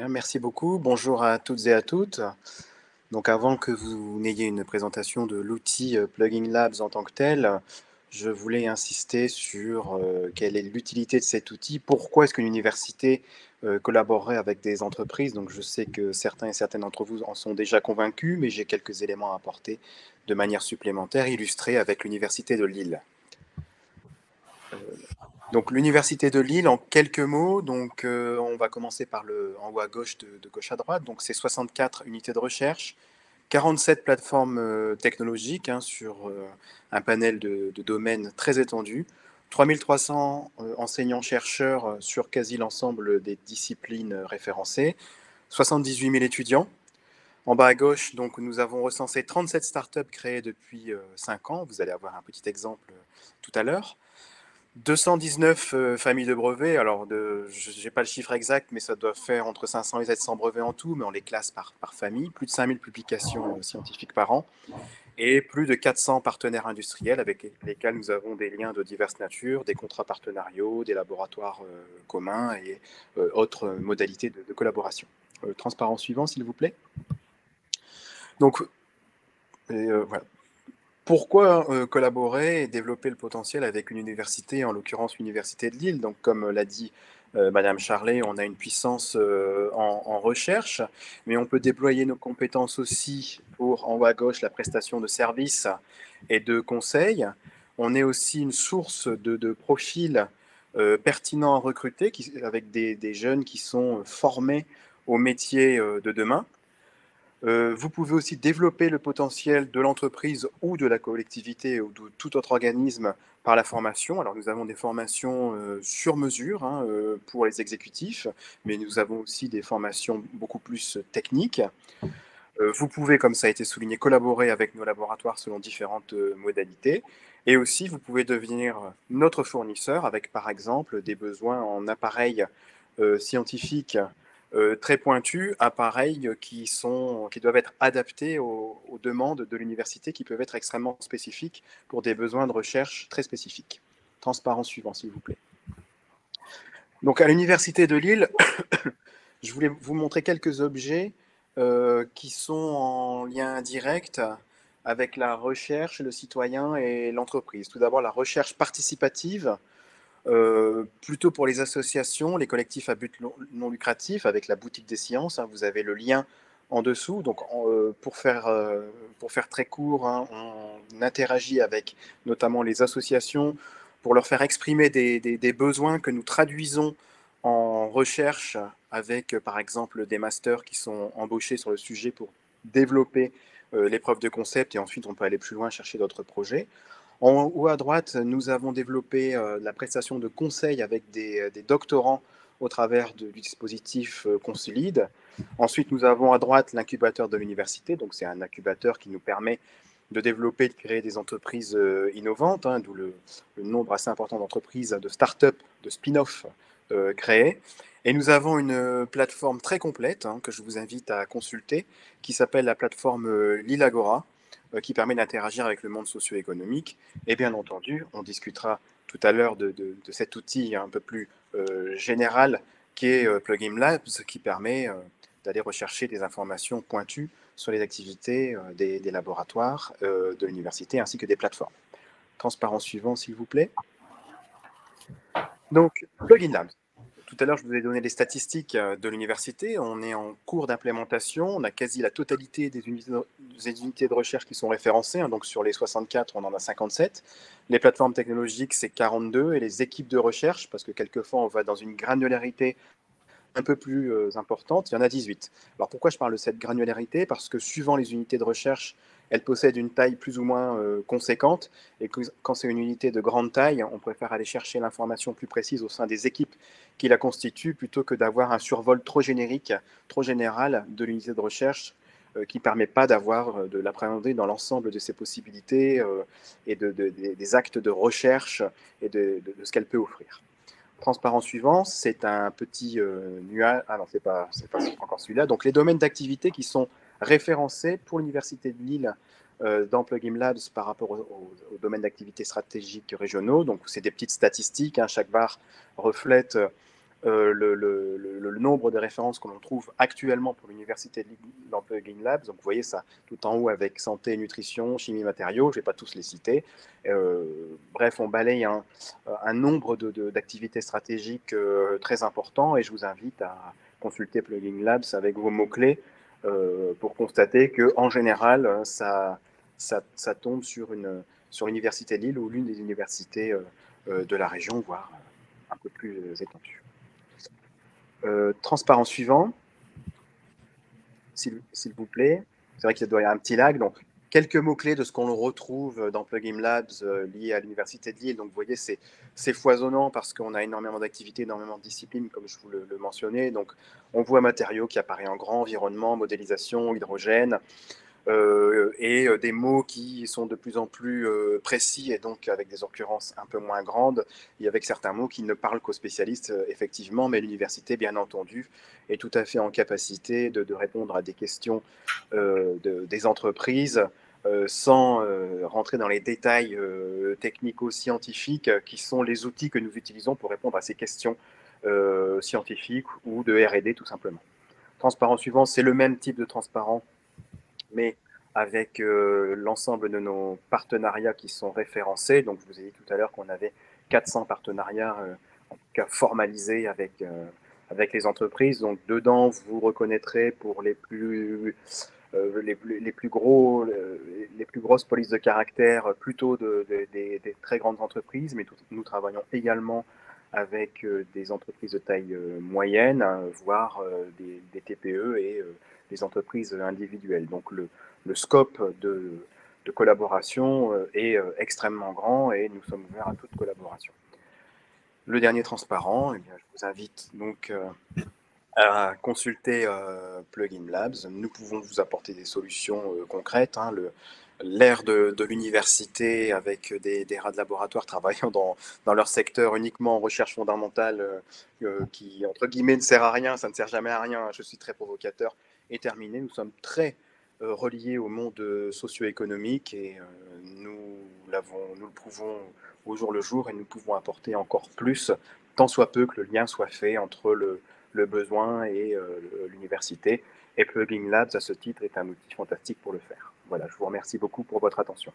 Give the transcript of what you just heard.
Bien, merci beaucoup. Bonjour à toutes et à toutes. Donc avant que vous n'ayez une présentation de l'outil Plugin Labs en tant que tel, je voulais insister sur quelle est l'utilité de cet outil. Pourquoi est-ce qu'une université collaborerait avec des entreprises? Donc je sais que certains et certaines d'entre vous en sont déjà convaincus, mais j'ai quelques éléments à apporter de manière supplémentaire, illustrés avec l'Université de Lille. Donc l'Université de Lille, en quelques mots, donc, on va commencer par en haut à gauche, de gauche à droite. Donc c'est 64 unités de recherche, 47 plateformes technologiques sur un panel de domaines très étendu, 3300 enseignants-chercheurs sur quasi l'ensemble des disciplines référencées, 78 000 étudiants. En bas à gauche, donc, nous avons recensé 37 startups créées depuis 5 ans. Vous allez avoir un petit exemple tout à l'heure. 219 familles de brevets. Alors, je n'ai pas le chiffre exact, mais ça doit faire entre 500 et 700 brevets en tout, mais on les classe par famille. Plus de 5000 publications scientifiques par an et plus de 400 partenaires industriels avec lesquels nous avons des liens de diverses natures, des contrats partenariaux, des laboratoires communs et autres modalités de collaboration. Transparent suivant, s'il vous plaît. Donc, voilà. Pourquoi collaborer et développer le potentiel avec une université, en l'occurrence l'Université de Lille? Donc, comme l'a dit Madame Charlet, on a une puissance en recherche, mais on peut déployer nos compétences aussi pour, en haut à gauche, la prestation de services et de conseils. On est aussi une source de profils pertinents à recruter, avec des jeunes qui sont formés aux métiers de demain. Vous pouvez aussi développer le potentiel de l'entreprise ou de la collectivité ou de tout autre organisme par la formation. Alors nous avons des formations sur mesure pour les exécutifs, mais nous avons aussi des formations beaucoup plus techniques. Vous pouvez, comme ça a été souligné, collaborer avec nos laboratoires selon différentes modalités. Et aussi, vous pouvez devenir notre fournisseur avec, par exemple, des besoins en appareils scientifiques très pointus, appareils qui doivent être adaptés aux demandes de l'université, qui peuvent être extrêmement spécifiques pour des besoins de recherche très spécifiques. Transparent suivant, s'il vous plaît. Donc, à l'Université de Lille, je voulais vous montrer quelques objets qui sont en lien direct avec la recherche, le citoyen et l'entreprise. Tout d'abord, la recherche participative, plutôt pour les associations, les collectifs à but non lucratif, avec la boutique des sciences. Vous avez le lien en dessous. Donc, pour faire très court, on interagit avec notamment les associations pour leur faire exprimer des besoins que nous traduisons en recherche avec, par exemple, des masters qui sont embauchés sur le sujet pour développer les preuves de concept et ensuite on peut aller plus loin, chercher d'autres projets. En haut à droite, nous avons développé la prestation de conseils avec des doctorants au travers du dispositif Consolide. Ensuite, nous avons à droite l'incubateur de l'université. Donc, c'est un incubateur qui nous permet de développer, de créer des entreprises innovantes, d'où le nombre assez important d'entreprises, de start-up, de spin-off créées. Et nous avons une plateforme très complète que je vous invite à consulter, qui s'appelle la plateforme Lilagora, qui permet d'interagir avec le monde socio-économique. Et bien entendu, on discutera tout à l'heure de cet outil un peu plus général qui est Plugin Labs, qui permet d'aller rechercher des informations pointues sur les activités des laboratoires de l'université ainsi que des plateformes. Transparent suivant, s'il vous plaît. Donc, Plugin Labs. Tout à l'heure, je vous ai donné les statistiques de l'université. On est en cours d'implémentation. On a quasi la totalité des unités de recherche qui sont référencées. Donc, sur les 64, on en a 57. Les plateformes technologiques, c'est 42. Et les équipes de recherche, parce que quelquefois, on va dans une granularité un peu plus importante, il y en a 18. Alors pourquoi je parle de cette granularité? Parce que suivant les unités de recherche, elles possèdent une taille plus ou moins conséquente, et que, quand c'est une unité de grande taille, on préfère aller chercher l'information plus précise au sein des équipes qui la constituent, plutôt que d'avoir un survol trop générique, trop général de l'unité de recherche, qui ne permet pas de l'appréhender dans l'ensemble de ses possibilités et des actes de recherche et de ce qu'elle peut offrir. Transparent suivant, c'est un petit nuage. Ah non, c'est pas encore celui-là. Donc, les domaines d'activité qui sont référencés pour l'Université de Lille dans Plugin Labs par rapport aux domaines d'activité stratégiques régionaux. Donc, c'est des petites statistiques. Chaque barre reflète le nombre de références que l'on trouve actuellement pour l'Université de Lille dans Plugin Labs. Donc, vous voyez ça tout en haut avec santé, nutrition, chimie, matériaux. Je ne vais pas tous les citer. Bref, on balaye un nombre d'activités stratégiques très important et je vous invite à consulter Plugin Labs avec vos mots-clés pour constater qu'en général, ça tombe sur l'Université de Lille ou l'une des universités de la région, voire un peu plus étendue. Transparent suivant, s'il vous plaît. C'est vrai qu'il doit y avoir un petit lag. Donc, quelques mots-clés de ce qu'on retrouve dans Plugin Labs liés à l'Université de Lille. Donc, vous voyez, c'est foisonnant parce qu'on a énormément d'activités, énormément de disciplines, comme je vous le mentionnais. Donc, on voit matériaux qui apparaît en grand, environnement, modélisation, hydrogène, et des mots qui sont de plus en plus précis et donc avec des occurrences un peu moins grandes, et avec certains mots qui ne parlent qu'aux spécialistes, effectivement, mais l'université, bien entendu, est tout à fait en capacité de répondre à des questions des entreprises sans rentrer dans les détails technico-scientifiques qui sont les outils que nous utilisons pour répondre à ces questions scientifiques ou de R&D tout simplement. Transparent suivant, c'est le même type de transparent mais avec l'ensemble de nos partenariats qui sont référencés. Donc, je vous ai dit tout à l'heure qu'on avait 400 partenariats, en tout cas formalisés avec les entreprises. Donc, dedans, vous reconnaîtrez pour les plus grosses polices de caractère plutôt des très grandes entreprises, mais nous travaillons également avec des entreprises de taille moyenne, voire des TPE et des entreprises individuelles. Donc le scope de collaboration est extrêmement grand et nous sommes ouverts à toute collaboration. Le dernier transparent, eh bien, je vous invite donc à consulter Plugin Labs. Nous pouvons vous apporter des solutions concrètes. Hein, l'ère de l'université avec des rats de laboratoire travaillant dans leur secteur uniquement en recherche fondamentale qui, entre guillemets, ne sert à rien, ça ne sert jamais à rien, je suis très provocateur, est terminée. Nous sommes très reliés au monde socio-économique et nous le prouvons au jour le jour et nous pouvons apporter encore plus, tant soit peu que le lien soit fait entre le besoin et l'université. Et Plugin Labs, à ce titre, est un outil fantastique pour le faire. Voilà, je vous remercie beaucoup pour votre attention.